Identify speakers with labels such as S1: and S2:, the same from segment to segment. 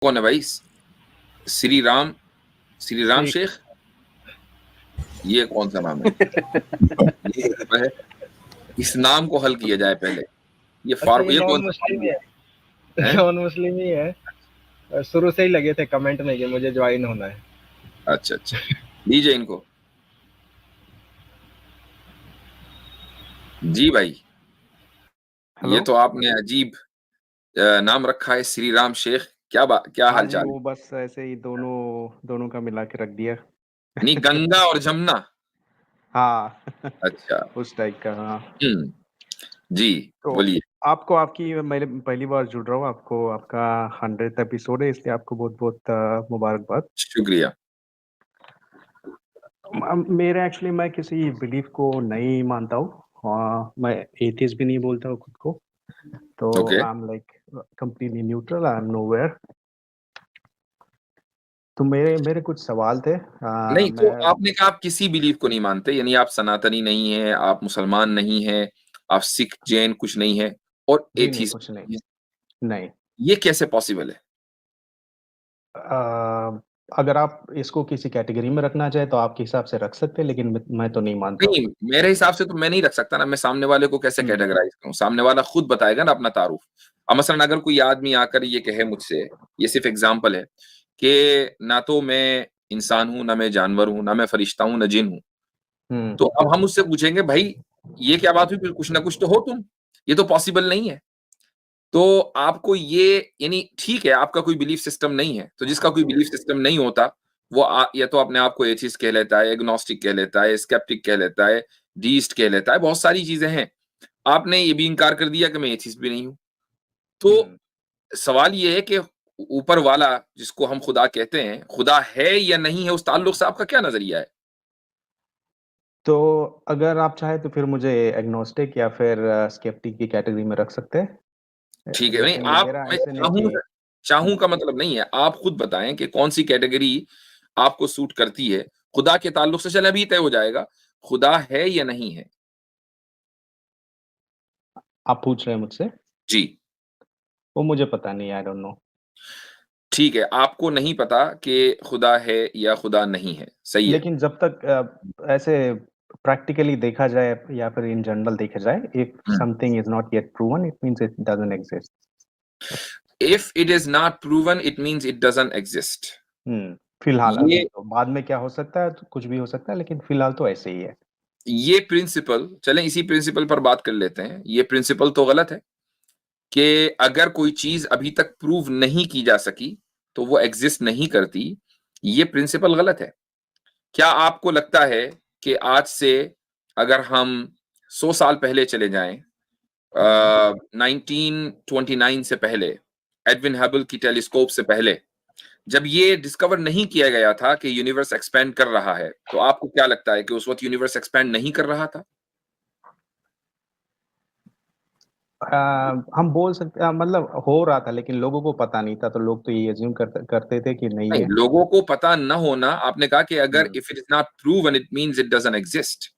S1: कौन है भाई? श्री राम शेख? ये कौन सा नाम है? ये है, इस नाम को हल किया जाए पहले। ये
S2: अच्छा,
S1: ये
S2: नॉन
S1: कौन
S2: मुस्लिम ही
S1: है?
S2: नॉन मुस्लिम ही है। शुरू से ही लगे थे कमेंट में कि मुझे ज्वाइन होना है।
S1: अच्छा, दीजिए इनको। जी भाई, ये तो आपने अजीब नाम रखा है, श्री राम शेख। क्या
S3: हाँ
S1: हाल
S3: जी,
S1: चाल?
S3: वो बस ऐसे ही दोनों का मिला के रख दिया।
S1: नहीं, गंगा और जमुना।
S3: हाँ
S1: अच्छा।
S3: उस टाइप का। हाँ
S1: जी
S3: तो
S1: बोलिए।
S3: मैं पहली बार जुड़ रहा हूँ। आपका 100th एपिसोड है, इसलिए आपको बहुत बहुत मुबारकबाद।
S1: शुक्रिया।
S3: मैं किसी बिलीफ को नहीं मानता हूँ। मैं एथियस्ट भी नहीं बोलता हूँ खुद को। तो
S1: okay.
S3: I am like completely neutral, I am nowhere. तो मेरे कुछ सवाल थे।
S1: नहीं, तो
S3: मैं
S1: आपने कहा आप किसी बिलीफ को नहीं मानते, यानी आप सनातनी नहीं है, आप मुसलमान नहीं है, आप सिख जैन कुछ नहीं है, और
S3: जी नहीं,
S1: एथीस्ट
S3: कुछ नहीं।
S1: है।
S3: नहीं।
S1: ये कैसे पॉसिबल है?
S3: अगर आप इसको किसी कैटेगरी में रखना चाहे तो आपके हिसाब से रख सकते हैं, लेकिन मैं तो नहीं मानता हूँ।
S1: नहीं, मेरे हिसाब से तो मैं नहीं रख सकता ना। मैं सामने वाले को कैसे कैटेगराइज करूं? सामने वाला खुद बताएगा ना अपना तारुफ। अब मसलन अगर कोई आदमी आकर ये कहे मुझसे, ये सिर्फ एग्जांपल है, कि ना तो मैं इंसान हूं, ना मैं जानवर हूं, ना मैं फरिश्ता हूं, ना जिन हूं, तो अब हम उससे पूछेंगे भाई ये क्या बात हुई? फिर कुछ ना कुछ तो हो तुम। ये तो पॉसिबल नहीं है। तो आपको ये, यानी ठीक है आपका कोई बिलीफ सिस्टम नहीं है, तो जिसका कोई बिलीफ सिस्टम नहीं होता वो या तो अपने आप को एथिस्ट कह लेता है, एग्नोस्टिक कह लेता है, स्केप्टिक कह लेता है, डीस्ट कह लेता है, बहुत सारी चीजें हैं। आपने ये भी इनकार कर दिया कि मैं एथिस्ट भी नहीं हूं। तो सवाल ये है कि ऊपर वाला जिसको हम खुदा कहते हैं, खुदा है या नहीं है, उस ताल्लुक से आपका क्या नजरिया है?
S3: तो अगर आप चाहे तो फिर मुझे एग्नोस्टिक या फिर स्केप्टिक की कैटेगरी में रख सकते हैं।
S1: ठीक है, नहीं
S3: लेकिन
S1: आप,
S3: मेरा
S1: मैं
S3: ऐसे नहीं
S1: चाहूँ
S3: कि
S1: चाहूँ का मतलब नहीं है, आप खुद बताएं कि कौन सी कैटेगरी आपको सूट करती है। खुदा के ताल्लुक से चले अभी तय हो जाएगा, खुदा है या नहीं है।
S3: आप पूछ रहे हैं मुझसे।
S1: जी
S3: वो मुझे पता नहीं, आई डोंट नो।
S1: ठीक है, आपको नहीं पता कि खुदा है या खुदा नहीं है, सही है।
S3: लेकिन जब तक ऐसे प्रैक्टिकली देखा जाए या फिर इन जनरल देखा जाए, if something is not yet proven it means it doesn't exist.
S1: If it is not proven it means it doesn't exist.
S3: फिलहाल
S1: ये
S3: अभी तो, बाद में क्या हो सकता है तो कुछ भी हो सकता है, लेकिन फिलहाल तो ऐसे ही है।
S1: ये प्रिंसिपल, चलें इसी प्रिंसिपल पर बात कर लेते हैं। ये प्रिंसिपल तो गलत है कि अगर कोई चीज अभी तक प्रूव नहीं की जा सकी तो वो एग्जिस्ट नहीं करती। ये प्रिंसिपल गलत है। क्या आपको लगता है कि आज से अगर हम 100 साल पहले चले जाएं, 1929 से पहले, एडविन हबल की टेलीस्कोप से पहले, जब ये डिस्कवर नहीं किया गया था कि यूनिवर्स एक्सपैंड कर रहा है, तो आपको क्या लगता है कि उस वक्त यूनिवर्स एक्सपैंड नहीं कर रहा था?
S3: हम बोल सकते मतलब हो रहा था, लेकिन लोगों को पता नहीं था, तो लोग तो ये अज्यूम करते थे कि नहीं
S1: नहीं,
S3: है।
S1: लोगों को पता न होना, आपने कहा कि अगर
S3: hmm,
S1: if it is not proven it means it doesn't exist,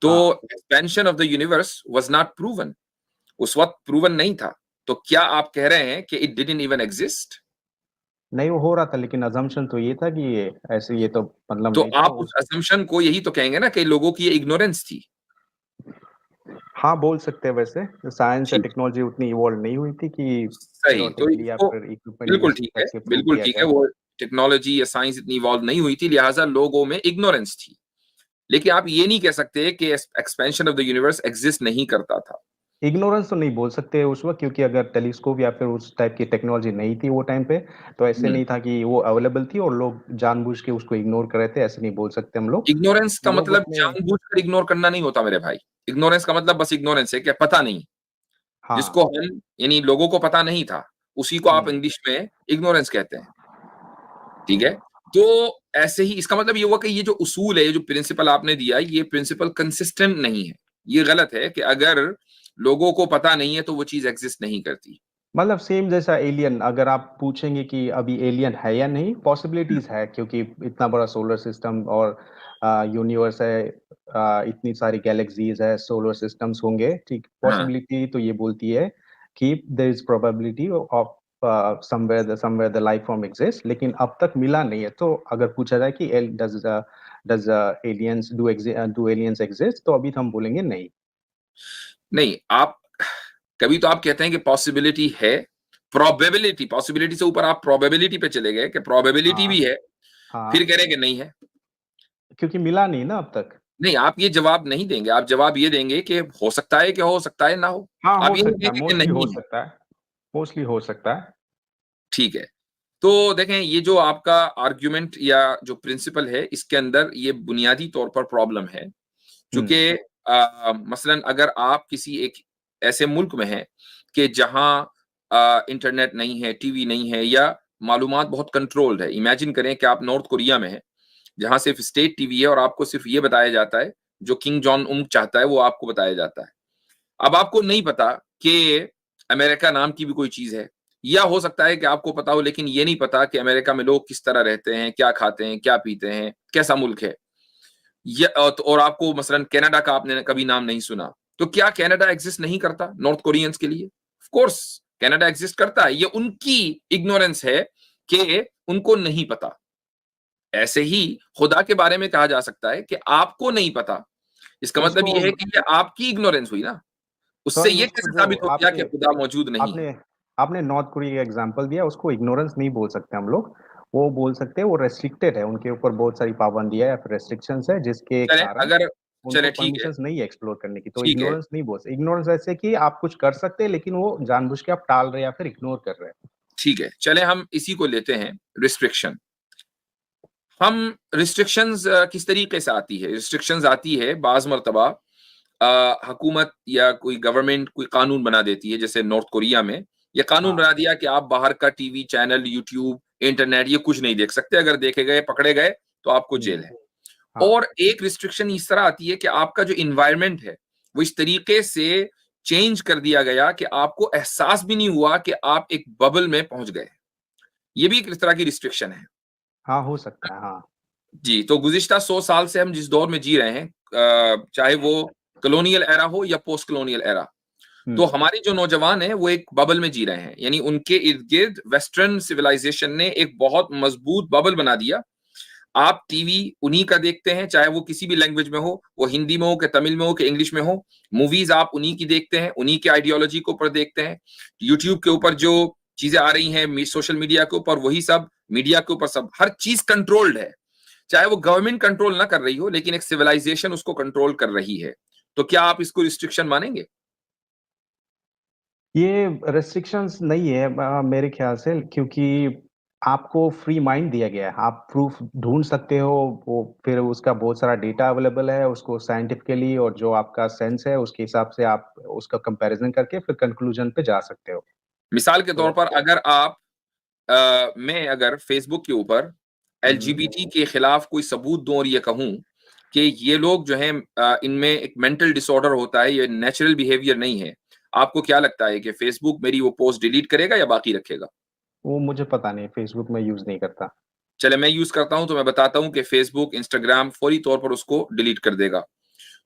S1: तो
S3: हाँ।
S1: Expansion of the universe was not proven. उस वक्त प्रूवन नहीं था, तो क्या आप कह रहे हैं कि इट डिडंट इवन एग्जिस्ट?
S3: नहीं, वो हो रहा था, लेकिन अजम्पशन तो ये था कि ये ऐसे, ये तो मतलब
S1: तो
S3: नहीं था
S1: आप उस असम्पशन को यही तो कहेंगे ना कि लोगों की इग्नोरेंस थी।
S3: हाँ, बोल सकते हैं। वैसे साइंस या
S1: ठीक,
S3: टेक्नोलॉजी उतनी इवॉल्व नहीं हुई थी कि
S1: सही। तो
S3: थियोरेटिकली या
S1: इसको,
S3: फिर इक्विपमेंट
S1: बिल्कुल
S3: इस
S1: ठीक है,
S3: टाइप से प्रूव
S1: बिल्कुल
S3: किया
S1: ठीक है,
S3: जाए।
S1: वो टेक्नोलॉजी या साइंस इतनी इवॉल्व नहीं हुई थी, लिहाजा लोगों में इग्नोरेंस थी। लेकिन आप ये नहीं कह सकते कि expansion of the universe exist नहीं करता था।
S3: इग्नोरेंस तो नहीं बोल सकते उस वक्त, क्योंकि अगर टेलीस्कोप या फिर उस टाइप की टेक्नोलॉजी नहीं थी वो टाइम पे, तो ऐसे नहीं था कि वो अवेलेबल थी और लोग जानबूझ के उसको इग्नोर कर रहे थे। ऐसे नहीं बोल सकते हम लोग।
S1: इग्नोरेंस का
S3: लोग
S1: मतलब
S3: अपने
S1: जानबूझकर इग्नोर करना नहीं होता मेरे भाई। इग्नोरेंस का मतलब बस इग्नोरेंस है, क्या पता नहीं।
S3: हाँ।
S1: जिसको हम, यानी लोगों को पता नहीं था, उसी को आप
S3: हम्म
S1: इंग्लिश में इग्नोरेंस कहते हैं। ठीक है, तो ऐसे ही इसका मतलब ये हुआ कि ये जो उसूल है, ये जो प्रिंसिपल आपने दिया, ये प्रिंसिपल कंसिस्टेंट नहीं है। ये गलत है कि अगर लोगों को पता नहीं है तो वो चीज एग्जिस्ट नहीं करती।
S3: मतलब सेम जैसा एलियन, अगर आप पूछेंगे कि अभी एलियन है या नहीं, पॉसिबिलिटीज है, क्योंकि इतना बड़ा सोलर सिस्टम और यूनिवर्स है। इतनी सारी गैलेक्सीज है, सोलर सिस्टम्स होंगे, ठीक।
S1: हाँ,
S3: पॉसिबिलिटी तो ये बोलती है कि there is probability of somewhere the life form exists, लेकिन अब तक मिला नहीं है। तो अगर पूछा जाए कि does aliens do aliens exist, तो अभी तो हम बोलेंगे नहीं।
S1: नहीं, आप कभी तो आप कहते हैं कि पॉसिबिलिटी है, प्रोबेबिलिटी, पॉसिबिलिटी से ऊपर आप प्रोबेबिलिटी पे चले गए कि प्रोबेबिलिटी भी
S3: हाँ,
S1: है, फिर
S3: हाँ,
S1: कह रहे हैं कि नहीं है।
S3: क्योंकि मिला नहीं ना अब तक।
S1: नहीं, आप ये जवाब नहीं देंगे, आप जवाब ये देंगे कि हो सकता है कि हो सकता है ना हो।
S3: हाँ,
S1: आप
S3: हो
S1: ये नहीं
S3: सकता है,
S1: देंगे कि
S3: मोस्टली हो
S1: नहीं है।
S3: सकता है, मोस्टली हो सकता है।
S1: ठीक है। तो देखें, ये जो आपका आर्गुमेंट या जो प्रिंसिपल है, इसके अंदर ये बुनियादी तौर पर प्रॉब्लम है। चूँकि मसलन अगर आप किसी एक ऐसे मुल्क में हैं कि जहाँ इंटरनेट नहीं है, टीवी नहीं है या मालूमात बहुत कंट्रोल्ड है। इमेजिन करें कि आप नॉर्थ कोरिया में हैं, जहाँ सिर्फ स्टेट टीवी है और आपको सिर्फ ये बताया जाता है, जो किंग जॉन उन चाहता है, वो आपको बताया जाता है। अब आपको नहीं पता कि अमेरिका नाम की भी कोई चीज़ है, या हो सकता है कि आपको पता हो लेकिन ये नहीं पता कि अमेरिका में लोग किस तरह रहते हैं, क्या खाते हैं, क्या पीते हैं, कैसा मुल्क है। और आपको मसलन कनाडा का आपने कभी नाम नहीं सुना, तो क्या कनाडा एग्जिस्ट नहीं करता नॉर्थ कोरियंस के लिए? ऑफ कोर्स कनाडा एग्जिस्ट करता है, ये उनकी इग्नोरेंस है कि उनको नहीं पता। ऐसे ही खुदा के बारे में कहा जा सकता है कि आपको नहीं पता, इसका
S3: तो
S1: मतलब
S3: उसको
S1: ये है कि ये आपकी इग्नोरेंस हुई ना। उससे
S3: सॉरी,
S1: ये
S3: उसको
S1: कैसे
S3: जो
S1: साबित हो गया कि खुदा मौजूद नहीं है?
S3: आपने आपने नॉर्थ कोरिया का एग्जांपल दिया, उसको इग्नोरेंस नहीं बोल सकते हम लोग। वो बोल सकते हैं वो रेस्ट्रिक्टेड है, उनके ऊपर बहुत सारी पाबंदियाँ या फिर रेस्ट्रिक्शंस है जिसके
S1: चलें,
S3: कारण
S1: अगर
S3: उनको
S1: चलें ठीक है,
S3: परमिशंस नहीं है एक्सप्लोर करने की। तो
S1: ठीक है,
S3: इग्नोरेंस नहीं बोल सकते। इग्नोरेंस ऐसे कि आप कुछ कर सकते हैं लेकिन वो जानबूझ के आप टाल रहे हैं या फिर इग्नोर कर रहे हैं।
S1: ठीक है। चलें हम इसी को लेते हैं, रिस्ट्रिक्शन। हम रिस्ट्रिक्शंस किस तरीके से आती है? रिस्ट्रिक्शंस आती है बाज़ मर्तबा हुकूमत या कोई गवर्नमेंट कोई कानून बना देती है, जैसे नॉर्थ कोरिया में ये कानून
S3: हाँ,
S1: बना दिया कि आप बाहर का टीवी चैनल, यूट्यूब, इंटरनेट ये कुछ नहीं देख सकते। अगर देखे गए, पकड़े गए तो आपको जेल है।
S3: हाँ,
S1: और एक रिस्ट्रिक्शन इस तरह आती है कि आपका जो एनवायरनमेंट है, वो इस तरीके से चेंज कर दिया गया कि आपको एहसास भी नहीं हुआ कि आप एक बबल में पहुंच गए। ये भी एक इस तरह की रिस्ट्रिक्शन है।
S3: हाँ, हो सकता है, हाँ।
S1: जी, तो गुज़िश्ता 100 साल से हम जिस दौर में जी रहे हैं, चाहे वो कॉलोनियल एरा हो या पोस्ट कॉलोनियल एरा,
S3: हुँ,
S1: तो हमारे जो नौजवान हैं, वो एक बबल में जी रहे हैं। यानी उनके इर्द-गिर्द वेस्टर्न सिविलाइज़ेशन ने एक बहुत मज़बूत बबल बना दिया। आप टीवी उन्हीं का देखते हैं, चाहे वो किसी भी लैंग्वेज में हो, वो हिंदी में हो, कि तमिल में हो, कि इंग्लिश में हो। मूवीज़ आप उन्हीं की देखते हैं, उन्हीं के आइडियोलॉजी के ऊपर देखते हैं। यूट्यूब के ऊपर जो चीज़ें आ रही हैं, सोशल मीडिया के ऊपर वही सब, मीडिया के ऊपर सब, हर चीज़ कंट्रोल्ड है। चाहे वो गवर्नमेंट कंट्रोल ना कर रही हो, लेकिन एक सिविलाइजेशन उसको कंट्रोल कर रही है। तो क्या आप इसको रिस्ट्रिक्शन मानेंगे?
S3: ये रेस्ट्रिक्शंस नहीं है मेरे ख्याल से, क्योंकि आपको फ्री माइंड दिया गया है। आप प्रूफ ढूँढ सकते हो, वो फिर उसका बहुत सारा डेटा अवेलेबल है, उसको साइंटिफिकली और जो आपका सेंस है उसके हिसाब से आप उसका कंपैरिज़न करके फिर कंक्लूजन पे जा सकते हो।
S1: मिसाल के तौर
S3: तो
S1: पर अगर आप मैं अगर फेसबुक के ऊपर
S3: हुँ, हुँ।
S1: एलजीबीटी के खिलाफ कोई सबूत दूं और ये कहूं कि ये लोग जो हैं, इनमें एक मेंटल डिसऑर्डर होता है, ये नेचुरल बिहेवियर नहीं है, आपको क्या लगता है कि फेसबुक मेरी वो पोस्ट डिलीट करेगा या बाकी रखेगा?
S3: वो मुझे पता नहीं, फेसबुक मैं यूज़ नहीं करता।
S1: चले, मैं यूज करता हूं तो मैं बताता हूं कि फेसबुक, इंस्टाग्राम फौरी तौर पर उसको डिलीट कर देगा।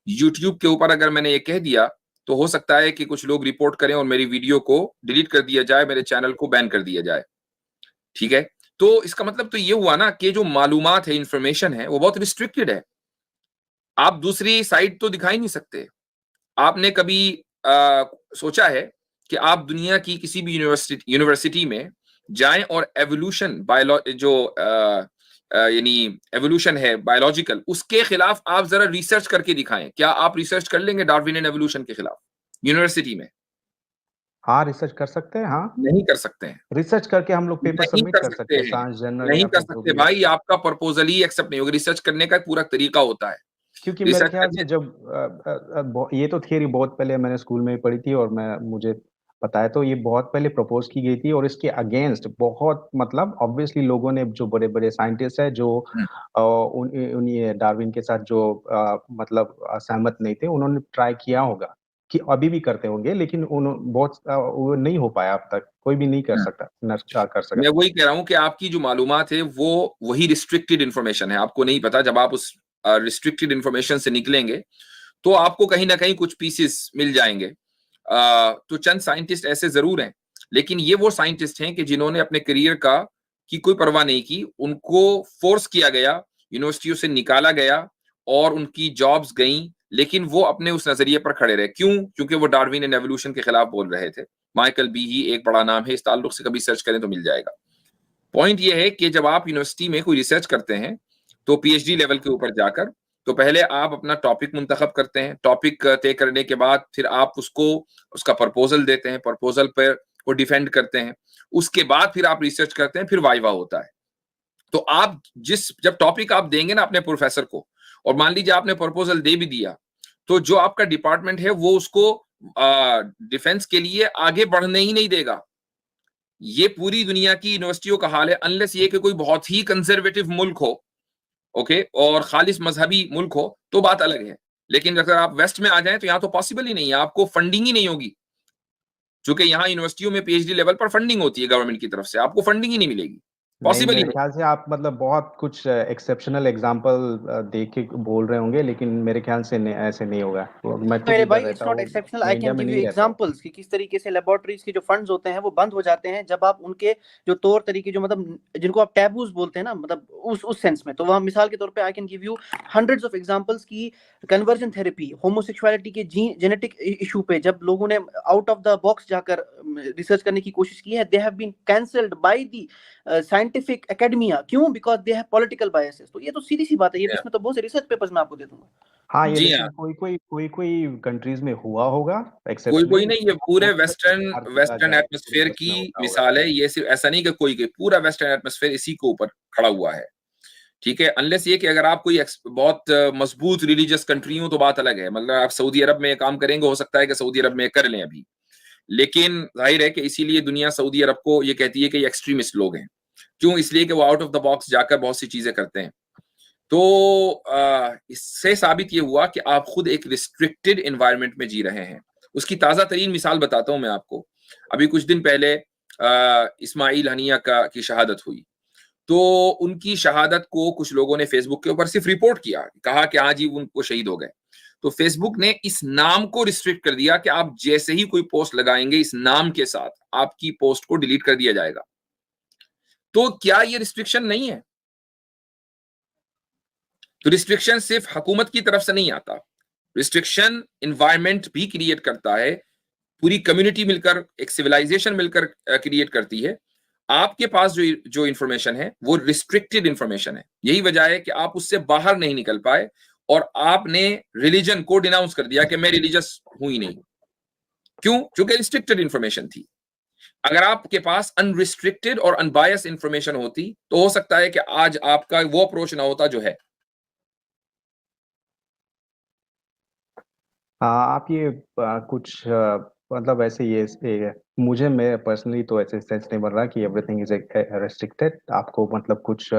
S1: यूट्यूब के ऊपर अगर मैंने ये कह दिया, तो हो सकता है कि कुछ लोग रिपोर्ट करें और मेरी वीडियो को डिलीट कर दिया जाए, मेरे चैनल को बैन कर दिया जाए। ठीक है? तो इसका मतलब तो ये हुआ ना कि जो मालूमात है, इंफॉर्मेशन है, वो बहुत रिस्ट्रिक्टेड है। आप दूसरी साइड तो दिखा ही नहीं सकते। आपने कभी सोचा है कि आप दुनिया की किसी भी यूनिवर्सिटी में जाएँ और एवोल्यूशन जो यानी एवोल्यूशन है बायोलॉजिकल, उसके खिलाफ आप ज़रा रिसर्च करके दिखाएँ। क्या आप रिसर्च कर लेंगे डार्विनियन एवोल्यूशन के खिलाफ यूनिवर्सिटी में?
S3: हाँ, रिसर्च कर सकते हैं, हाँ।
S1: नहीं कर सकते हैं।
S3: रिसर्च करके हम लोग पेपर
S1: नहीं
S3: सबमिट
S1: कर
S3: कर
S1: सकते
S3: सकते हैं,
S1: हैं,
S3: साइंस जर्नल
S1: नहीं
S3: या
S1: कर
S3: फिर जो
S1: सकते
S3: भी है।
S1: भाई, आपका प्रपोज़ल ही एक्सेप्ट नहीं होगा। रिसर्च करने का एक पूरा तरीका होता है।
S3: क्योंकि मेरे
S1: रिसर्च
S3: ख्याल
S1: करने
S3: से जब ये तो थियरी बहुत पहले मैंने स्कूल में ही पढ़ी थी और मैं मुझे पता है, तो ये बहुत पहले प्रपोज की गई थी और इसके अगेंस्ट बहुत मतलब ऑब्वियसली लोगों ने, जो बड़े-बड़े साइंटिस्ट हैं जो
S1: हुँ,
S3: उन्हीं डार्विन के साथ जो मतलब सहमत नहीं थे, उन्होंने ट्राई किया होगा कि अभी भी करते होंगे, लेकिन वो नहीं हो पाया अब तक। कोई भी नहीं कर
S1: हुँ।
S3: सकता कर सका।
S1: मैं वही कह रहा हूँ कि आपकी जो मालूमात है, वो वही रिस्ट्रिक्टेड इन्फॉर्मेशन है। आपको नहीं पता, जब आप उस रिस्ट्रिक्टेड इन्फॉर्मेशन से निकलेंगे, तो आपको कहीं न कहीं कुछ पीसेस मिल जाएँगे। तो चंद साइंटिस्ट ऐसे ज़रूर हैं, लेकिन ये वो साइंटिस्ट हैं कि जिन्होंने अपने करियर की कोई परवाह नहीं की, उनको फोर्स किया गया, यूनिवर्सिटियों से निकाला गया और उनकी जॉब्स गईं, लेकिन वो अपने उस नजरिए पर खड़े रहे। क्यों? क्योंकि वो डार्विन एंड एवोल्यूशन के खिलाफ बोल रहे थे। माइकल बीही एक बड़ा नाम है, इस ताल्लुक से कभी सर्च करें तो मिल जाएगा। पॉइंट ये है कि जब आप यूनिवर्सिटी में कोई रिसर्च करते हैं तो पीएचडी लेवल के ऊपर जाकर, तो पहले आप अपना टॉपिक मुंतखब करते हैं। टॉपिक तय करने के बाद फिर आप उसका प्रपोजल देते हैं, प्रपोजल पर वो डिफेंड करते हैं। उसके बाद फिर आप रिसर्च करते हैं, फिर वाइवा होता है। तो आप जब टॉपिक आप देंगे ना अपने प्रोफेसर को, और मान लीजिए आपने प्रपोजल दे भी दिया, तो जो आपका डिपार्टमेंट है वो उसको डिफेंस के लिए आगे बढ़ने ही नहीं देगा। ये पूरी दुनिया की यूनिवर्सिटियों का हाल है, अनलेस ये कि कोई बहुत ही कंजर्वेटिव मुल्क हो, ओके, और खालिस मजहबी मुल्क हो, तो बात अलग है। लेकिन अगर आप वेस्ट में आ जाएं तो यहाँ तो पॉसिबल ही नहीं है, आपको फंडिंग ही नहीं होगी। चूंकि यहाँ यूनिवर्सिटियों में पीएचडी लेवल पर फंडिंग होती है गवर्नमेंट की तरफ से, आपको फंडिंग ही नहीं मिलेगी,
S3: नहीं,
S1: पॉसिबल ही
S3: मेरे
S1: नहीं।
S3: ख्याल से आप मतलब बहुत कुछ एक्सेप्शनल एग्जांपल देख के बोल रहे होंगे, लेकिन मेरे ख्याल से ऐसे नहीं होगा। मैं खुद
S4: मेरे
S3: इधर
S4: भाई, इट्स
S3: रहता
S4: नॉट
S3: हूँ,
S4: एक्सेप्शनल।
S3: मैं
S4: आई
S3: इंडिया
S4: कैन
S3: में
S4: गिव यू
S3: नहीं रहता हूँ।
S4: एग्जांपल्स कि किस तरीके से लेबोरेटरीज के जो फंड्स होते हैं वो बंद हो जाते हैं जब आप उनके जो तौर तरीके, जो मतलब जिनको आप टैबूज बोलते हैं ना, मतलब उस सेंस में, तो वहाँ मिसाल के तौर पे I can give you hundreds of examples की कन्वर्जन थेरेपी, होमोसेक्सुअलिटी के जेनेटिक इशू पे जब लोगों ने आउट ऑफ द बॉक्स जाकर रिसर्च करने की कोशिश की है, they have been cancelled by the scientific academia. क्यों? Because they have political biases. तो ये तो सीधी सी बात है, ये इसमें तो बहुत से रिसर्च पेपर्स मैं आपको दे दूंगा।
S3: हाँ, ये
S1: जी
S3: लेकिन
S1: हाँ,
S3: कोई कंट्रीज में हुआ होगा
S1: कोई
S3: एक्सेप्शनली,
S1: नहीं, ये पूरे वेस्टर्न
S3: जाए तो
S1: एटमॉस्फेयर
S3: यूएस
S1: की
S3: में होता होगा।
S1: मिसाल है। ये सिर्फ ऐसा नहीं कि कोई के, पूरा वेस्टर्न एटमॉस्फेयर इसी के ऊपर खड़ा हुआ है, ठीक है। अनलेस ये कि अगर आप कोई बहुत मजबूत रिलीजियस कंट्री हो तो बात अलग है, मतलब आप सऊदी अरब में काम करेंगे, हो सकता है कि सऊदी अरब में कर लें अभी, लेकिन जाहिर है कि इसीलिए दुनिया सऊदी अरब को ये कहती है कि ये एक्सट्रीमिस्ट लोग हैं। क्यों? इसलिए कि वो आउट ऑफ द बॉक्स जाकर बहुत सी चीजें करते हैं। तो इससे साबित ये हुआ कि आप खुद एक रिस्ट्रिक्टेड एनवायरनमेंट में जी रहे हैं। उसकी ताजा तरीन मिसाल बताता हूं मैं आपको। अभी कुछ दिन पहले इस्माइल हनिया की शहादत हुई, तो उनकी शहादत को कुछ लोगों ने फेसबुक के ऊपर सिर्फ रिपोर्ट किया, कहा कि हाँ जी उनको शहीद हो गए। तो फेसबुक ने इस नाम को रिस्ट्रिक्ट कर दिया कि आप जैसे ही कोई पोस्ट लगाएंगे इस नाम के साथ, आपकी पोस्ट को डिलीट कर दिया जाएगा। तो क्या ये रिस्ट्रिक्शन नहीं है? तो रिस्ट्रिक्शन सिर्फ हुकूमत की तरफ से नहीं आता, रिस्ट्रिक्शन एनवायरनमेंट भी क्रिएट करता है, पूरी कम्युनिटी मिलकर, एक सिविलाइजेशन मिलकर क्रिएट करती है। आपके पास जो इंफॉर्मेशन है वो रिस्ट्रिक्टेड इंफॉर्मेशन है, यही वजह है कि आप उससे बाहर नहीं निकल पाए और आपने रिलीजन को डिनाउंस कर दिया कि मैं रिलीजियस हूं ही नहीं। क्यों? क्योंकि रिस्ट्रिक्टेड इंफॉर्मेशन थी। अगर आपके पास अनरिस्ट्रिक्टेड और अनबायस इंफॉर्मेशन होती तो हो सकता है कि आज आपका वो अप्रोच ना होता जो है।
S3: हाँ, आप ये कुछ मतलब ऐसे मैं पर्सनली तो ऐसे सेंस नहीं बन रहा कि एवरीथिंग इज रेस्ट्रिक्टेड। आपको मतलब कुछ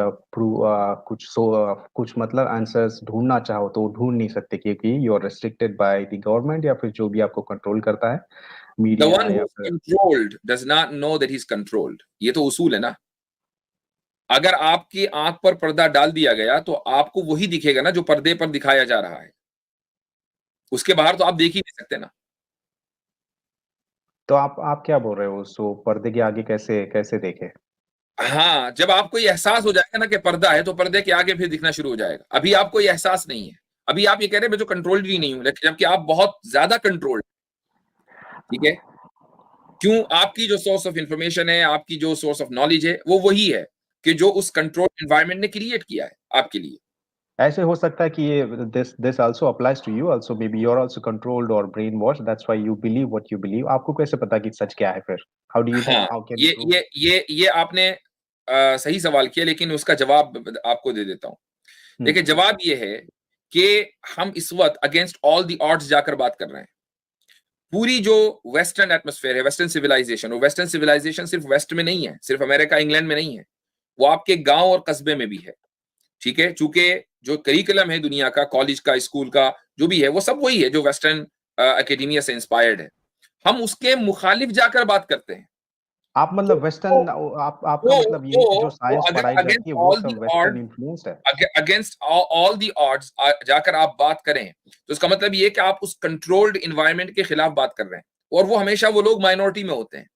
S3: मतलब आंसर्स ढूंढना चाहो तो ढूंढ नहीं सकते, क्योंकि you are restricted by the government या फिर जो भी आपको कंट्रोल करता है,
S1: The
S3: मीडिया
S1: one
S3: या
S1: who's
S3: फिर।
S1: controlled does not know that he's controlled. ये तो उसूल है ना। अगर आपकी आंख पर पर्दा डाल दिया गया तो आपको वही दिखेगा ना जो पर्दे पर दिखाया जा रहा है, उसके बाहर तो आप देख ही नहीं सकते ना।
S3: तो आप क्या बोल रहे हो, सो पर्दे के आगे कैसे कैसे देखे?
S1: हाँ, जब आपको ये एहसास हो जाएगा ना कि पर्दा है, तो पर्दे के आगे फिर दिखना शुरू हो जाएगा। अभी आपको ये एहसास नहीं है, अभी आप ये कह रहे हैं मैं तो कंट्रोल्ड ही नहीं हूं, लेकिन जबकि आप बहुत ज्यादा कंट्रोल्ड, ठीक है। क्यों? आपकी जो सोर्स ऑफ इंफॉर्मेशन है, आपकी जो सोर्स ऑफ नॉलेज है, वो वही है कि जो उस कंट्रोल एनवायरनमेंट ने क्रिएट किया है आपके लिए।
S3: ऐसे हो सकता है कि ये this also applies to you also, maybe you are also controlled और brain wash, that's why you believe what you believe. आपको कैसे पता कि सच क्या है फिर? हाउ डू यू
S1: हाँ,
S3: हाउ कैन
S1: ये
S3: यू प्रूव?
S1: ये ये ये आपने सही सवाल किया, लेकिन उसका जवाब आपको दे देता हूं। देखिए, जवाब ये है कि हम इस वक्त अगेंस्ट ऑल द ऑड्स जाकर बात कर रहे हैं। पूरी जो वेस्टर्न एटमॉस्फेयर है, वेस्टर्न सिविलाइजेशन, और वेस्टर्न सिविलाइजेशन सिर्फ वेस्ट में नहीं है, सिर्फ अमेरिका इंग्लैंड में नहीं है, वो आपके गांव और कस्बे में भी है, ठीक है। चूंकि जो करिकुलम है दुनिया का, कॉलेज का, स्कूल का, जो भी है, वो सब वही है जो वेस्टर्न एकेडमिया से इंस्पायर्ड है। हम उसके मुखालिफ जाकर बात करते हैं।
S3: आप मतलब वेस्टर्न, आपका मतलब ये जो साइंस
S1: अगर
S3: पढ़ाई जाती
S1: अगेंस्ट
S3: है वो
S1: ऑल दी
S3: सब वेस्टर्न
S1: ऑड्स,
S3: इन्फ्लुएंस्ड है।
S1: अगेंस्ट ऑल दी ऑड्स जाकर आप बात करें, तो इसका मतलब ये कि आप उस कंट्रोल्ड इन्वायरमेंट के खिलाफ बात कर रहे हैं, और वो हमेशा वो लोग माइनॉरिटी में होते हैं।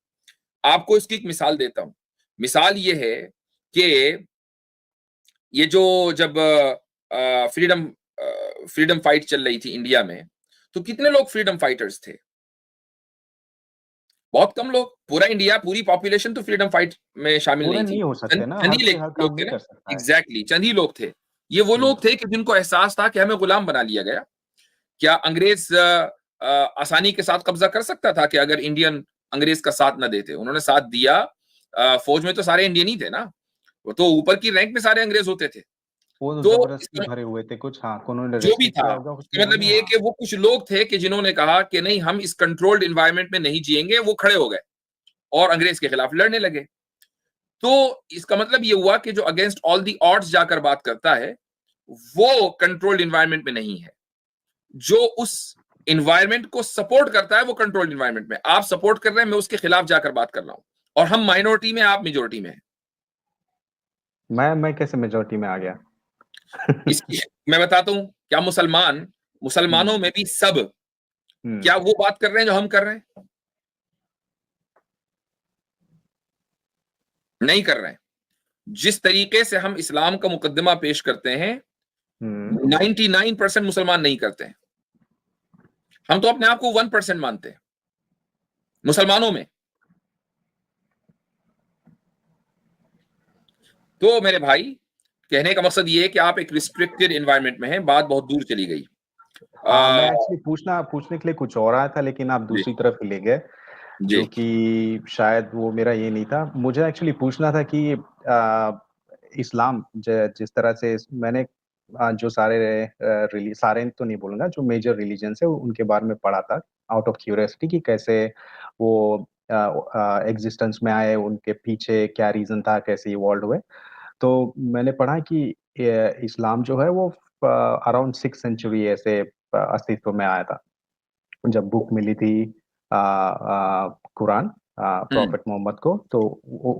S1: आपको इसकी एक मिसाल देता हूं। मिसाल ये है कि ये जो जब फ्रीडम फाइट चल रही थी इंडिया में, तो कितने लोग फ्रीडम फाइटर्स थे? बहुत कम लोग। पूरा इंडिया, पूरी पॉपुलेशन तो फ्रीडम फाइट में शामिल
S3: पूरे
S1: नहीं थी।
S3: नहीं हो सकते ना,
S1: चंद
S3: हर
S1: ही
S3: कोई हर काम
S1: लोग थे
S3: नहीं
S1: ना।
S3: कर सकता है।
S1: एग्जैक्टली, चंद ही लोग थे। ये वो लोग थे कि जिनको एहसास था कि हमें गुलाम बना लिया गया। क्या अंग्रेज आसानी के साथ कब्जा कर सकता था कि अगर इंडियन अंग्रेज का साथ न देते? उन्होंने साथ दिया। फौज में तो सारे इंडियन ही थे ना, वो तो ऊपर की रैंक में सारे अंग्रेज होते थे।
S3: वो तो
S1: तो
S3: जबरदस्ती
S1: इसका
S3: भरे हुए थे कुछ, हाँ, उन्होंने
S1: जो भी
S3: रेस्ट्रिक्ट
S1: था,
S3: किया होगा
S1: उसका
S3: उसमें
S1: मतलब
S3: उन्हें,
S1: ये
S3: हाँ।
S1: कि वो कुछ लोग थे कि जिन्होंने कहा कि नहीं, हम इस कंट्रोल्ड इन्वायरमेंट में नहीं जिएंगे। वो खड़े हो गए और अंग्रेज के खिलाफ लड़ने लगे। तो इसका मतलब ये हुआ कि जो अगेंस्ट ऑल दी ऑड्स जाकर बात करता है, वो कंट्रोल्ड इन्वायरमेंट में नहीं है। जो उस इन्वायरमेंट को सपोर्ट करता है, वो कंट्रोल्ड इन्वायरमेंट में। आप सपोर्ट कर रहे हैं, मैं उसके खिलाफ जाकर बात कर रहा हूं, और हम माइनॉरिटी में, आप मेजोरिटी में हैं।
S3: मैं कैसे मेजोरिटी में आ गया?
S1: इसकी मैं बताता हूं। क्या मुसलमानों में भी सब क्या वो बात कर रहे हैं जो हम कर रहे हैं? नहीं कर रहे हैं। जिस तरीके से हम इस्लाम का मुकदमा पेश करते हैं, 99% मुसलमान नहीं करते हैं। हम तो अपने आप को 1% मानते हैं मुसलमानों में। तो मेरे भाई, कहने का मकसद ये है कि आप एक रिस्ट्रिक्टेड एनवायरनमेंट में हैं। बात बहुत दूर चली गई।
S3: मैं एक्चुअली पूछने के लिए कुछ और आया था, लेकिन आप दूसरी तरफ ही ले गए, जो कि शायद वो मेरा ये नहीं था। मुझे एक्चुअली पूछना था कि इस्लाम जिस तरह से मैंने जो सारे तो नहीं बोलूंगा, जो मेजर रिलीजन है उनके बारे में पढ़ा था आउट ऑफ क्यूरियोसिटी कि कैसे वो एग्जिस्टेंस में आए, उनके पीछे क्या रीजन था, कैसे इवॉल्व हुए। तो मैंने पढ़ा कि इस्लाम जो है वो अराउंड 6th सेंचुरी ऐसे अस्तित्व में आया था, जब बुक मिली थी कुरान प्रॉफेट मोहम्मद को। तो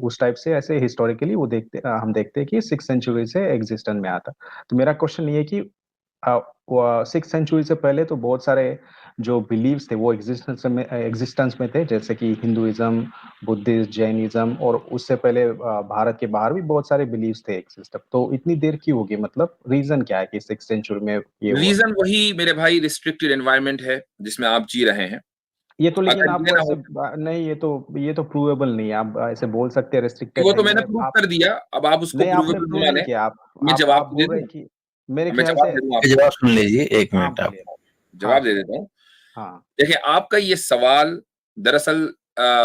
S3: उस टाइप से ऐसे हिस्टोरिकली वो हम देखते हैं कि 6th सेंचुरी से एग्जिस्टेंस में आता। तो मेरा क्वेश्चन ये है कि 6th सेंचुरी से पहले तो बहुत सारे जो बिलीव्स थे वो एग्जिस्टेंस में थे, जैसे कि हिंदुइज्म, बुद्धिज्म, जैनिज्म, और उससे पहले भारत के बाहर भी बहुत सारे बिलीव्स थे एग्जिस्ट। तो इतनी देर क्यों होगी? मतलब रीजन क्या है कि 6th सेंचुरी में ये हुआ?
S1: रीजन वही मेरे भाई, रिस्ट्रिक्टेड एनवायरनमेंट है जिसमें आप जी रहे हैं।
S3: ये तो, लेकिन
S1: अगर
S3: आप
S1: ये ना
S3: ऐसे नहीं, ये तो प्रूवेबल नहीं है। आप ऐसे बोल सकते हैं रिस्ट्रिक्टेड
S1: वो
S3: है
S1: तो मैंने
S3: ये,
S1: प्रूव
S3: आप
S1: कर दिया। अब आप उसको
S3: नहीं, आपने
S1: प्रूवेबल
S3: प्रूव नहीं
S1: माने।
S3: किया।
S1: मैं
S3: आप
S1: जवाब दे
S3: बोल रहे
S1: दूं?
S3: हैं कि मेरे
S1: मैं
S3: ख्याल
S1: जवाब
S3: से,
S1: दे दूं आपको?
S5: जवाब सुन लीजिए, एक
S3: हाँ
S5: मिनट आप।
S3: बोलिए।
S1: जवाब दे देता हूँ।
S3: हाँ,
S1: देखिए, आपका ये सवाल दरअसल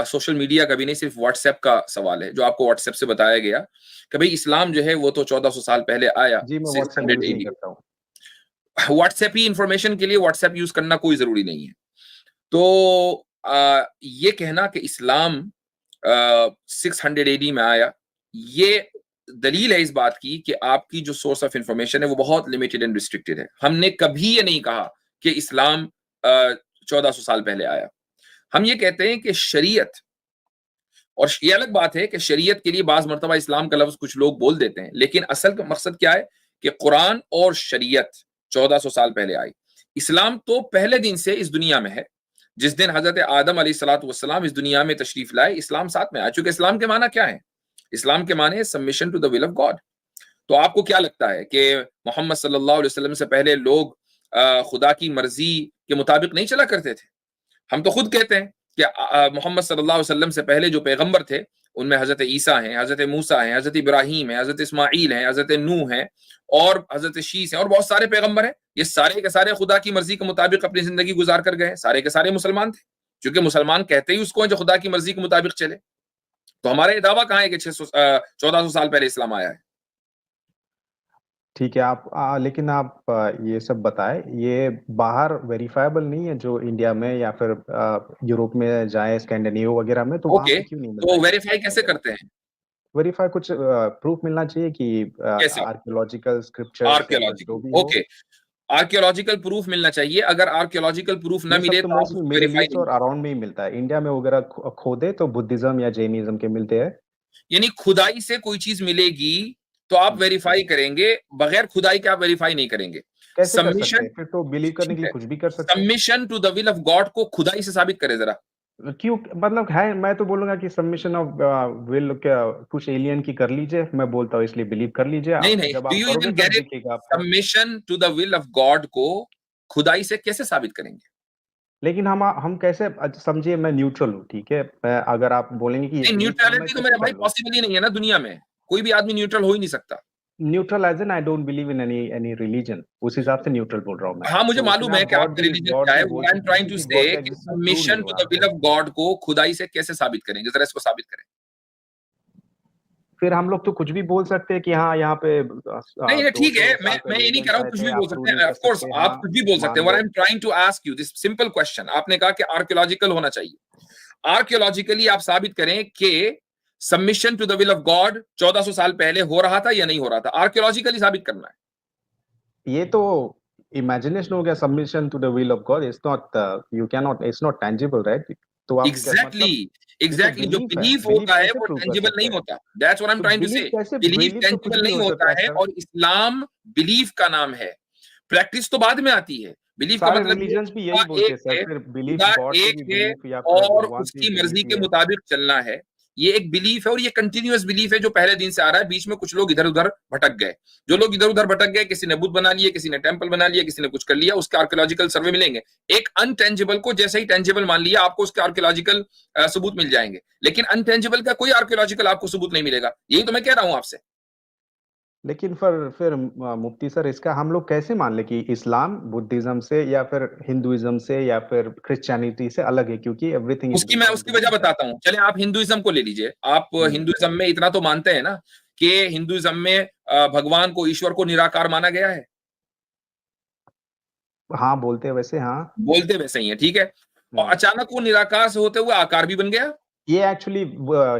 S1: सोशल मीडिया का भी नहीं, सिर्फ व्हाट्सएप का सवाल है, जो आपको व्हाट्सएप से बताया गया कि भाई इस्लाम जो है वो तो 1400 साल पहले आया,
S3: जी, मैं व्हाट्सएप
S1: 600
S3: यूज नहीं
S1: AD।
S3: करता हूँ।
S1: व्हाट्सएप ही इंफॉर्मेशन के लिए, व्हाट्सएप यूज करना कोई जरूरी नहीं है। तो ये कहना कि इस्लाम 600 AD में आया, ये दलील है इस बात की कि आपकी जो सोर्स ऑफ इंफॉर्मेशन है वो बहुत लिमिटेड एंड रिस्ट्रिक्टेड है। हमने कभी ये नहीं कहा कि इस्लाम 1400 साल पहले आया। हम ये कहते हैं कि शरीयत, और ये अलग बात है कि शरीयत के लिए बाज मर्तबा इस्लाम का लफ्ज कुछ लोग बोल देते हैं, लेकिन असल का मकसद क्या है कि कुरान और शरीयत 1400 साल पहले आई। इस्लाम तो पहले दिन से इस दुनिया में है। जिस दिन हजरत आदम अलैहिस्सलाम इस दुनिया में तशरीफ लाए, इस्लाम साथ में आया। चूंकि इस्लाम के माना क्या है? इस्लाम के माने submission to the will of God. तो आपको क्या लगता है कि मोहम्मद सल्लल्लाहु अलैहि वसल्लम से पहले लोग खुदा की मर्जी के मुताबिक नहीं चला करते थे? हम तो खुद कहते हैं कि मोहम्मद सल्लल्लाहु अलैहि वसल्लम से पहले जो पैगंबर थे, उनमें हजरत ईसा हैं, हजरत मूसा हैं, हजरत इब्राहीम हैं, हजरत इस्माइल हैं, हजरत नूह हैं, और हजरत शीस हैं, और बहुत सारे पैगंबर हैं। ये सारे के सारे खुदा की मर्जी के मुताबिक अपनी जिंदगी गुजार कर गए। सारे के सारे मुसलमान थे, क्योंकि मुसलमान कहते ही उसको हैं जो खुदा की मर्जी के मुताबिक चले। तो हमारा ये दावा कहाँ है कि 1400 साल पहले इस्लाम आया है?
S3: ठीक है, आप लेकिन आप ये सब बताएं, ये बाहर वेरीफाइबल नहीं है जो इंडिया में या फिर यूरोप में जाए, स्कैंडिनेविया वगैरह में, तो वहां
S1: ओके,
S3: पे क्यों नहीं मिलता
S1: तो
S3: है?
S1: वेरीफाई कैसे करते हैं?
S3: वेरीफाई कुछ प्रूफ मिलना चाहिए कि
S1: कैसे?
S3: आर्कियोलॉजिकल स्क्रिप्चर्स या फिर जो भी
S1: आर्कियोलॉजिकल,
S3: हो।
S1: ओके, आर्कियोलॉजिकल प्रूफ मिलना चाहिए। अगर आर्कियोलॉजिकल प्रूफ ना
S3: ये सब
S1: मिले
S3: तो
S1: तो आप
S3: मोस्टली
S1: उसको
S3: मिडिल
S1: वेरीफाई
S3: ईस्ट
S1: नहीं।
S3: और अराउंड में ही मिलता है। इंडिया में वगैरह खोदे तो बुद्धिज्म या जैनिज्म के मिलते हैं।
S1: यानी खुदाई से कोई चीज मिलेगी तो आप वेरीफाई करेंगे, बगैर खुदाई के आप वेरीफाई नहीं करेंगे।
S3: कैसे कर सकते
S1: सबमिशन,
S3: हैं? फिर तो बिलीव करने के लिए कुछ भी कर सकते हैं।
S1: Submission to the will of God को खुदाई से साबित करे जरा।
S3: क्यों, मतलब है, मैं तो बोलूंगा कि सबमिशन ऑफ विल कुछ एलियन की कर लीजिए, मैं बोलता हूँ, इसलिए बिलीव कर लीजिए
S1: नहीं
S3: आप,
S1: नहीं,
S3: जब
S1: डू
S3: आप
S1: यू
S3: करोगे
S1: इवन
S3: तब
S1: गेट इट?
S3: दिखेगा आपको।
S1: Submission to the will of God को खुदाई से कैसे साबित करेंगे?
S3: लेकिन हम कैसे, समझिए मैं न्यूट्रल हूँ, ठीक है, अगर आप बोलेंगे कि ये
S1: नहीं,
S3: बिलीव करो, मैं
S1: न्यूट्रलिटी तो मेरे
S3: कैसे
S1: भाई
S3: कर लूँ?
S1: पॉसिबल ही नहीं है ना दुनिया में, कोई भी आदमी न्यूट्रल हो ही नहीं सकता।
S3: Neutral as an I don't believe in any religion, उस हिसाब से न्यूट्रल बोल रहा हूँ मैं।
S1: हाँ, मुझे
S3: तो उसमें
S1: मालूम है
S3: आप
S1: कि आपका रिलीजन क्या
S3: गॉड
S1: है।
S3: भी
S1: व्हाट
S3: बोल
S1: आई एम
S3: सकते हैं,
S1: ट्राइंग टू
S3: क्योंकि
S1: से
S3: गॉड का
S1: कि
S3: एग्जिस्टेंस प्रूव नहीं
S1: सबमिशन टू
S3: हुआ
S1: द विल
S3: आपको।
S1: ऑफ गॉड को खुदाई से कैसे साबित करेंगे, जरा इसको साबित करें।
S3: फिर हम लोग तो कुछ भी बोल सकते हैं कि हाँ यहाँ पे
S1: नहीं नहीं, ठीक
S3: 200
S1: है, मैं
S3: साल
S1: मैं
S3: पहले
S1: ये नहीं
S3: एलियंस
S1: कह रहा हूँ
S3: आए
S1: कुछ
S3: थे,
S1: भी
S3: आप
S1: बोल सकते
S3: प्रूव
S1: हैं,
S3: नहीं कर
S1: ऑफ कोर्स
S3: सकते,
S1: आप
S3: हाँ
S1: कुछ भी बोल सकते
S3: मान
S1: हैं। व्हाट आई
S3: लो।
S1: Am trying to ask you this simple question, आपने कहा कि आर्कियोलॉजिकल होना चाहिए। आर्कियोलॉजिकली आप साबित करें कि submission to the will of God 1400 साल पहले हो रहा था या नहीं हो रहा था, आर्कियोलॉजिकली साबित करना है।
S3: ये तो इमेजिनेशन हो गया, submission to the will of God, it's not, you can not, it's not tangible, right? तो आप
S1: एग्जैक्टली
S3: मतलब ये तो
S1: एग्जैक्टली, जो
S3: बिलीफ है,
S1: बिलीफ
S3: बिलीफ
S1: होता है
S3: कैसे
S1: वो
S3: प्रूव कर
S1: टेंजिबल
S3: सकते
S1: नहीं
S3: हैं?
S1: होता। दैट्स व्हाट आई एम
S3: तो
S1: ट्राइंग टू से।
S3: बिलीफ कैसे,
S1: बिलीफ
S3: बिलीफ तो कुछ
S1: टेंजिबल
S3: भी
S1: नहीं
S3: हो
S1: होता
S3: सकता है
S1: है,
S3: सर।
S1: और इस्लाम बिलीफ का नाम है। प्रैक्टिस तो बाद में आती है। बिलीफ का
S3: सारे
S1: मतलब ये
S3: रिलीजन्स भी
S1: खुदा
S3: यही बोलते
S1: एक
S3: हैं सर,
S1: है,
S3: फिर बिलीफ
S1: खुदा
S3: गॉड पे
S1: एक
S3: भी
S1: है
S3: बिलीफ या फिर
S1: और
S3: भगवान पे
S1: उसकी मर्जी
S3: बिलीफ ही
S1: के
S3: है।
S1: मुताबिक चलना है। ये एक बिलीफ है, और ये कंटिन्यूअस बिलीफ है जो पहले दिन से आ रहा है। बीच में कुछ लोग इधर उधर भटक गए। जो लोग इधर उधर भटक गए, किसी ने बुत बना लिए, किसी ने टेंपल बना लिया, किसी ने कुछ कर लिया, उसके आर्कियोलॉजिकल सर्वे मिलेंगे। एक अनटेंजिबल को जैसे ही टेंजिबल मान लिया, आपको उसके आर्कियोलॉजिकल सबूत मिल जाएंगे। लेकिन अनटेंजिबल का कोई आर्कियोलॉजिकल आपको सबूत नहीं मिलेगा। यही तो मैं कह रहा हूं आपसे।
S3: लेकिन फिर मुफ्ती सर, इसका हम लोग कैसे मान ले कि इस्लाम बुद्धिज्म से या फिर हिंदुइज्म से या फिर क्रिश्चियनिटी से अलग है, क्योंकि एवरीथिंग इज
S1: उसकी मैं
S3: बेस्ड ऑन
S1: उसकी वजह
S3: बिलीफ, राइट?
S1: बताता हूं। चले आप हिंदुइज्म को ले लीजिए। आप हिंदुइज्म में इतना तो मानते हैं ना कि हिंदुइज्म में भगवान को, ईश्वर को निराकार माना गया है।
S3: हाँ बोलते हैं वैसे, हाँ।
S1: बोलते वैसे ही है, ठीक है। और
S3: हम्म।
S1: अचानक वो निराकार से होते हुए आकार भी बन गया।
S3: ये एक्चुअली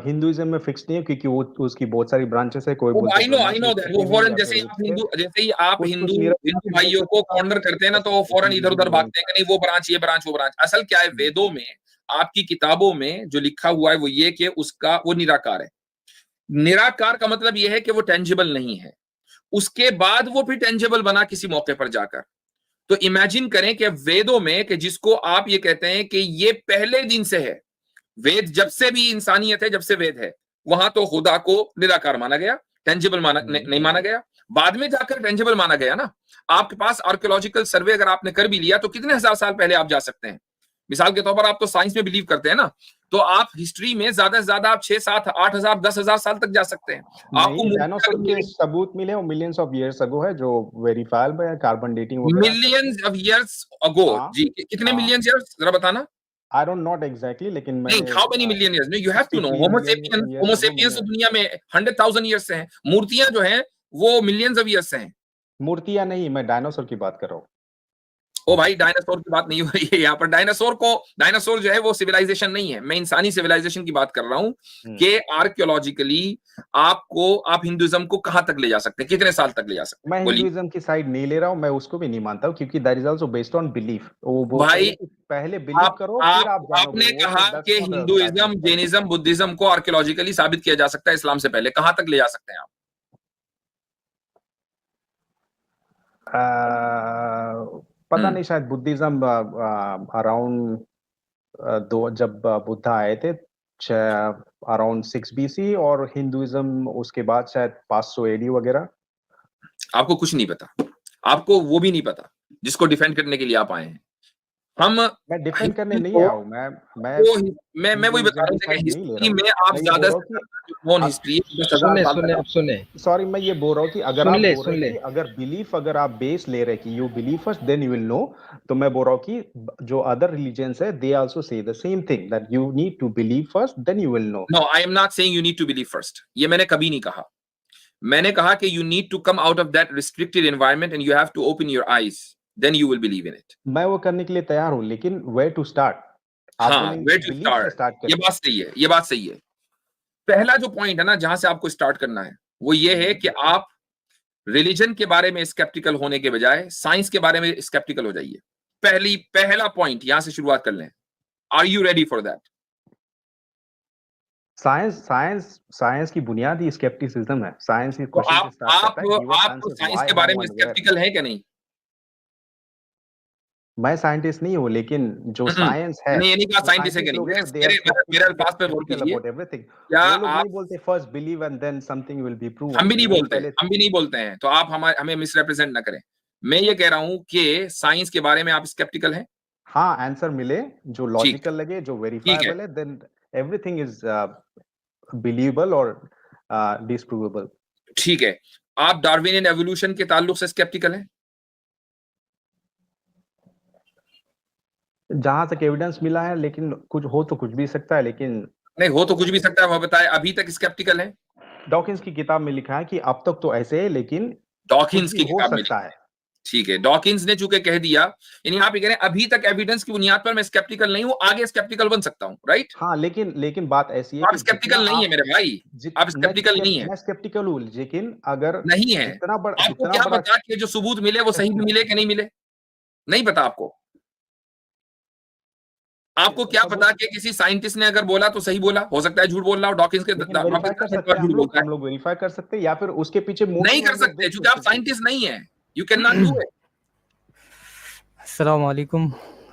S3: हिंदुइज्म में फिक्स नहीं है, क्योंकि वो उसकी बहुत सारी ब्रांचेस है, कोई
S1: वो
S3: बोलते
S1: आई
S3: हैं
S1: नो
S3: ब्रह्मा
S1: आई
S3: की
S1: नो दैट। वो
S3: उत्पत्ति हुई
S1: फौरन
S3: या फिर उससे
S1: जैसे ही आप
S3: कुछ
S1: हिंदू
S3: कुछ निराकार
S1: हिंदू
S3: भी बोल
S1: भाइयों
S3: सकते
S1: को
S3: हैं, आप
S1: कॉर्नर
S3: फिक्स
S1: करते हैं ना,
S3: कर
S1: तो वो
S3: सकते हैं
S1: फौरन
S3: कि
S1: इधर उधर
S3: मिलियंस।
S1: भागते हैं कि नहीं वो ब्रांच, ये ब्रांच, वो ब्रांच। असल क्या है, वेदों में आपकी किताबों में जो लिखा हुआ है वो ये कि उसका वो निराकार है। निराकार का मतलब ये है कि वो टेंजिबल नहीं है। उसके बाद वो फिर टेंजिबल बना किसी मौके पर जाकर। तो इमेजिन करें कि वेदों में, कि जिसको आप ये कहते हैं कि ये पहले दिन से है, वेद जब से भी इंसानियत है, जब से वेद है, वहां तो खुदा को निराकार माना गया, टेंजिबल माना नहीं माना गया। बाद में जाकर टेंजिबल माना गया ना। आपके पास आर्कियोलॉजिकल सर्वे अगर आपने कर भी लिया, तो कितने हजार साल पहले आप जा सकते हैं। मिसाल के तौर पर आप तो साइंस में बिलीव करते हैं ना, तो आप हिस्ट्री में ज्यादा से ज्यादा आप 6, 7, 8,000, 10,000 साल तक जा सकते हैं। आपको
S3: नहीं, डायनासोर के सबूत मिले, वो मिलियंस ऑफ ईयर्स अगो है, जो वेरीफाइबल है, कार्बन डेटिंग वगैरह करके।
S1: मिलियंस ऑफ ईयर्स अगो,
S3: हाँ
S1: जी कितने
S3: हाँ,
S1: मिलियंस ईयर्स जरा बताना।
S3: आई डोंट नॉट एग्जैक्टली, लेकिन
S1: नहीं,
S3: मैंने
S1: how many million years? You have to know.
S3: 63
S1: homo
S3: million
S1: sapiens,
S3: years
S1: homo
S3: ago
S1: sapiens तो
S3: मैंने।
S1: दुनिया में 100,000 ईयर्स से हैं। मूर्तियां जो हैं वो मिलियंस ऑफ ईयर्स से हैं।
S3: मूर्तियां नहीं, मैं डायनासोर की बात कर रहा हूँ।
S1: ओ भाई, डायनासोर की बात नहीं हो रही है यहाँ पर। डायनासोर जो है वो सिविलाइजेशन नहीं है। मैं इंसानी सिविलाइजेशन की बात कर रहा हूँ कि आर्कियोलॉजिकली आप हिंदुइज्म को कहां तक ले जा सकते हैं, कितने साल तक ले जा सकते
S3: मैं
S1: हैं, बोलिए
S3: हिंदुइज्म की साइड नहीं ले रहा हूँ, मैं उसको भी नहीं मानता हूँ, क्योंकि that is also based on belief. वो बोलते हैं
S1: भाई।
S3: ना कि पहले बिलीव करो फिर आप जानोगे,
S1: आपने
S3: वो
S1: कहा
S3: तो दैट्स
S1: कि
S3: not a
S1: Hinduism,
S3: starting point.
S1: Jainism, Buddhism को आर्कियोलॉजिकली साबित किया जा सकता है इस्लाम से पहले। कहां तक ले जा सकते हैं आप?
S3: पता नहीं, शायद बुद्धिज्म अराउंड दो, जब बुद्धा आए थे, अराउंड 6 BC, और हिंदुइज्म उसके बाद शायद 500 AD वगैरह।
S1: आपको कुछ नहीं पता। आपको वो भी नहीं पता जिसको डिफेंड करने के लिए आप आए हैं। हम
S3: मैं डिफेंड करने
S1: हिस्ट्री
S3: नहीं
S1: को
S3: आया हूँ, मैं
S1: वो मैं वही बता
S3: हिंदुइज्म
S1: रहा
S3: की
S1: हूँ कि
S3: साइड नहीं ले रहा
S1: हिस्ट्री
S3: हूँ।
S1: में आप
S3: मैं ये
S1: ज्यादा
S3: बोल रहा
S1: से
S3: हूँ कि
S1: ज्यादा जो कौन हिस्ट्री है 10,000
S2: सुने
S1: साल
S2: सुने
S1: तक।
S2: अब सुने
S3: सॉरी, मैं ये बोल रहा हूँ कि अगर
S2: सुन
S3: आप
S2: ले
S3: बोल
S2: सुन
S3: रहे हैं
S2: ले
S3: कि अगर बिलीफ, अगर आप बेस ले रहे हैं कि you believe first then you will know, तो मैं बोल रहा हूँ कि जो अदर रिलीजन्स है, they also say the same thing, that you need to believe first then you will know.
S1: No, I am not saying you need to believe first. ये मैंने कभी नहीं कहा। मैंने कहा कि you need to come out of that restricted environment and you have to open your eyes, then you will believe in it.
S3: मैं वो करने के लिए तैयार हूँ, लेकिन वेयर टू स्टार्ट? आप
S1: हाँ,
S3: बोलेंगे
S1: वेयर
S3: कि
S1: टू
S3: बिलीव से
S1: स्टार्ट,
S3: स्टार्ट
S1: ये
S3: करिए।
S1: बात सही है, ये बात सही है। पहला जो पॉइंट है ना जहां से आपको स्टार्ट करना है, वो ये है कि आप रिलीजन के बारे में स्केप्टिकल होने के बजाय साइंस के बारे में स्केप्टिकल हो जाइए। पहला पॉइंट यहां से शुरुआत कर लें। Are you ready for that?
S3: Science की बुनियाद ही स्केप्टिसिज्म है। साइंस ही
S1: तो
S3: क्वेश्चन से स्टार्ट करता है, गिव अस
S1: आप
S3: आंसर्स,
S1: साइंस
S3: व्हाई,
S1: के बारे
S3: हाउ
S1: में
S3: एंड वेयर।
S1: स्केप्टिकल हैं कि नहीं?
S3: मैं साइंटिस्ट नहीं हूँ, लेकिन जो साइंस है,
S1: नहीं, ये नहीं कहा
S3: जो
S1: साइंटिस्ट है कि
S3: साइंटिस्ट
S1: नहीं,
S3: लोग हैं,
S1: मेरे अल्फाज पे गौर
S3: skeptical
S1: कीजिए।
S3: about everything.
S1: क्या
S3: वो लोग
S1: आप,
S3: नहीं बोलते first believe and then something will be proven.
S1: हम भी नहीं
S3: वो
S1: बोलते,
S3: पहले
S1: हम भी नहीं बोलते हैं, तो आप हमें मिसरिप्रेजेंट ना करें। मैं ये कह रहा हूँ कि साइंस के बारे में आप स्केप्टिकल हैं।
S3: हाँ आंसर मिले जो
S1: ठीक,
S3: लॉजिकल लगे, जो
S1: ठीक है,
S3: वेरीफाइबल है, then everything is believable or disprovable.
S1: ठीक है। आप डार्विनियन एवोल्यूशन के ताल्लुक से स्केप्टिकल हैं?
S3: जहां तक एविडेंस मिला है, लेकिन कुछ हो तो कुछ भी सकता है, लेकिन
S1: नहीं, हो तो कुछ भी सकता है, वो बताए। अभी तक स्केप्टिकल हैं?
S3: डॉकिंस की किताब में लिखा है कि अब तक तो ऐसे है, लेकिन कुछ
S1: डॉकिंस
S3: भी
S1: की
S3: हो
S1: किताब में
S3: सकता है।
S1: ठीक है, डॉकिंस ने चूंकि कह दिया, यानी आप ये कह रहे हैं अभी तक एविडेंस की बुनियाद पर मैं स्केप्टिकल नहीं हूं, आगे स्केप्टिकल बन सकता हूं, राइट?
S3: हाँ, लेकिन बात ऐसी है
S1: आप
S3: कि
S1: स्केप्टिकल नहीं है मेरे भाई, आप स्केप्टिकल नहीं है,
S3: मैं स्केप्टिकल हूँ, लेकिन अगर
S1: नहीं है।
S3: जितना
S1: आपको क्या
S3: बड़ा
S1: पता कि जो सबूत मिले वो सही भी मिले कि नहीं मिले? नहीं पता आपको। आपको क्या पता कि किसी साइंटिस्ट ने अगर बोला तो सही बोला, हो सकता है झूठ बोल रहा हो। डॉकिंस के
S3: लेकिन वेरीफाई कर सकते हैं
S1: झूठ बोलता है।
S3: हम लोग वेरीफाई कर सकते हैं, या फिर उसके पीछे
S1: नहीं
S3: मोटिव
S1: कर
S3: हम लोग
S1: सकते
S3: देख
S1: क्योंकि आप
S3: सकते हैं।
S1: साइंटिस्ट नहीं है, you can not do it.
S5: अस्सलाम वालेकुम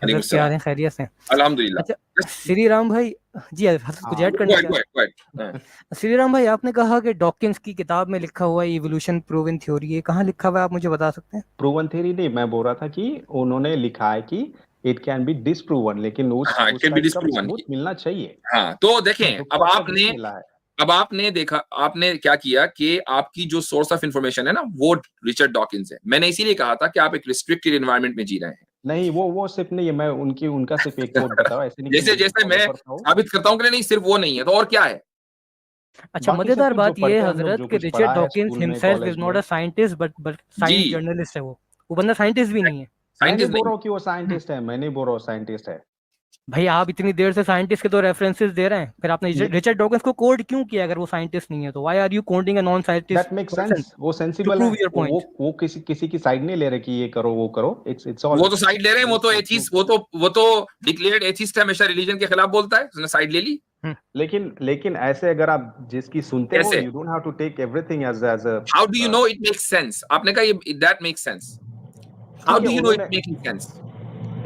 S5: हज़रत, क्या हाल है, खैरियत से?
S1: अल्हम्दुलिल्लाह।
S5: अच्छा श्री राम भाई जी, हज़रत कुछ ऐड करना चाहते? श्री राम भाई, आपने कहा कि डॉकिंस की किताब में लिखा हुआ है इवोल्यूशन प्रूवन थ्योरी है, कहाँ लिखा हुआ है, आप मुझे बता सकते हैं?
S3: प्रूवन थ्योरी नहीं, मैं बोल रहा था कि उन्होंने लिखा है कि इट कैन बी डिसप्रूवन, लेकिन उस
S1: इट कैन बी
S3: टाइप का
S1: डिसप्रूवन।
S3: सबूत मिलना चाहिए।
S1: हाँ, तो देखें,
S3: तो
S1: अब
S3: पक्का नहीं मिला है।
S1: आपने देखा, आपने क्या किया कि आपकी जो सोर्स ऑफ इंफॉर्मेशन है ना, वो रिचर्ड डॉकिंस है। मैंने इसीलिए कहा था कि आप एक रिस्ट्रिक्टेड एनवायरनमेंट में जी रहे हैं।
S3: नहीं, वो सिर्फ नहीं है, मैं उनका सिर्फ एक कोट बताओ, ऐसे नहीं कि
S1: जैसे मैं साबित करता हूँ कि नहीं, सिर्फ वो नहीं है, तो और क्या है?
S5: अच्छा, मजेदार बात ये है हज़रत कि Richard Dawkins himself is not a scientist but science journalist है। वो बंदा साइंटिस्ट भी नहीं है।
S3: साइंटिस्ट बोल रहा हूँ कि वो साइंटिस्ट है, मैं नहीं बोल रहा हूँ साइंटिस्ट है।
S5: भाई आप इतनी देर से साइंटिस्ट के तो रेफरेंसेस दे रहे हैं, फिर आपने रिचर्ड डॉकिंस को कोड क्यों किया अगर वो साइंटिस्ट नहीं है? तो why are you coding a non scientist?
S3: That makes sense, वो सेंसिबल है। वो किसी की साइड नहीं ले रहे कि ये करो वो करो, इट्स ऑल।
S1: वो तो साइड ले रहे हैं, वो तो एथीस्ट, वो तो डिक्लेयर्ड एथीस्ट है, हमेशा रिलीजन के खिलाफ बोलता है, उसने साइड ले ली।
S3: लेकिन ऐसे अगर आप जिसकी सुनते हो, you don't have to take everything as a
S1: how do you know it makes sense? आपने कहा ये that makes sense, how do you know it making sense?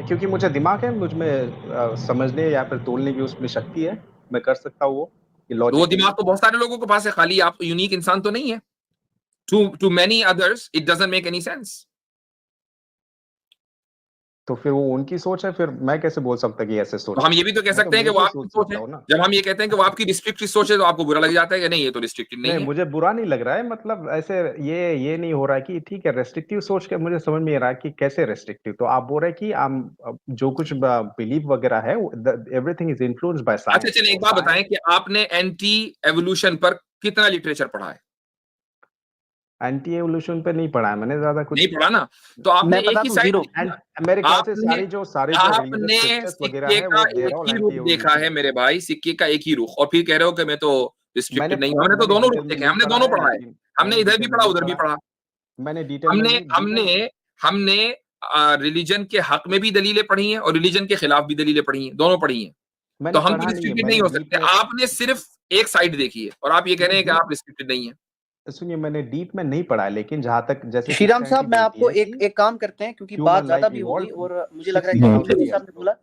S3: क्योंकि मुझे दिमाग है, मुझ में समझने या फिर तोलने की उसमें शक्ति है, मैं कर सकता हूँ
S1: वो दिमाग तो बहुत सारे लोगों के पास है, खाली आप यूनिक इंसान तो नहीं है। Too many others it doesn't make any sense.
S3: तो फिर वो उनकी सोच है, फिर मैं कैसे बोल सकता कि ऐसे सोच?
S1: तो हम ये भी तो कह सकते हैं कि वो आपकी सोच है। जब हम ये कहते हैं कि वो आपकी रिस्ट्रिक्टेड सोच है, तो आपको बुरा लग जाता है कि नहीं, ये तो रिस्ट्रिक्टेड नहीं है।
S3: मुझे बुरा नहीं लग रहा है, मतलब ऐसे ये नहीं हो रहा है कि ठीक है रेस्ट्रिक्टिव सोच के, मुझे समझ में आ रहा है कि कैसे रेस्ट्रिक्टिव। तो आप बोल रहे हैं कि जो कुछ बिलीव वगैरह है, everything is influenced by science.
S1: अच्छा चलिए, एक बात बताएं कि आपने एंटी एवोल्यूशन पर कितना लिटरेचर पढ़ा है?
S3: एंटी एवोल्यूशन पे नहीं पढ़ा है मैंने, ज्यादा कुछ
S1: नहीं पढ़ा ना, तो आपने एक ही साइड,
S3: मेरे ख्याल से सारे जो
S1: आपने सिक्के का एक ही रुख देखा है मेरे भाई, सिक्के का एक ही रुख, और फिर कह रहे हो कि मैं तो रिस्ट्रिक्टेड नहीं हूं। हमने तो दोनों रुख देखे, हमने दोनों पढ़ा है, हमने इधर भी पढ़ा उधर भी पढ़ा।
S3: मैंने डिटेल
S1: हमने रिलीजन के हक में भी दलीलें पढ़ी हैं और रिलीजन के खिलाफ भी दलीलें पढ़ी हैं, दोनों पढ़ी हैं। तो हम भी रिस्ट्रिक्टेड नहीं हो सकते। आपने सिर्फ एक साइड देखी है और आप ये कह रहे हैं कि आप रिस्ट्रिक्टेड नहीं है।
S3: सुनिए, मैंने डीप में नहीं पढ़ा है, लेकिन जहां तक जैसे
S4: श्रीराम साहब, मैं आपको एक काम करते हैं, क्योंकि बात ज्यादा भी होगी और मुझे लग रहा है कि मुफ्ती साहब ने बोला,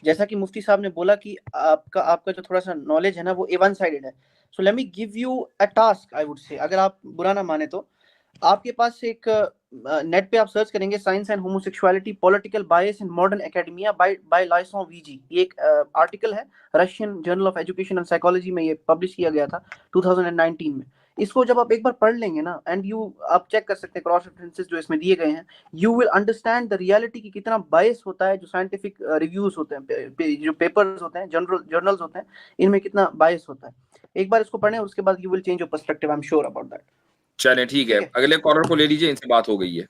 S4: जैसा कि मुफ्ती साहब ने बोला कि आपका जो थोड़ा सा नॉलेज है ना वो वन साइडेड है। So let me give you a task, I would say, अगर आप बुरा ना माने तो। आपके पास एक नेट पे आप सर्च करेंगे science and homosexuality political bias in modern academia by Lysov VG. ये एक आर्टिकल है, Russian journal of education and psychology में ये पब्लिश किया गया था 2019 में। इसको जब आप एक बार पढ़ लेंगे ना, एंड आप चेक कर सकते हैं क्रॉस रेफरेंसेस जो इसमें दिए गए हैं, you will understand the reality की कितना बायस होता है जो साइंटिफिक रिव्यूज होते हैं, जो पेपर्स होते हैं, जर्नल्स होते हैं, इनमें कितना बायस होता है। एक बार इसको पढ़ें और उसके बाद you will change your perspective, I am sure about that.
S1: चलें ठीक है, अगले कॉलर को ले लीजिए, इनसे बात हो गई है।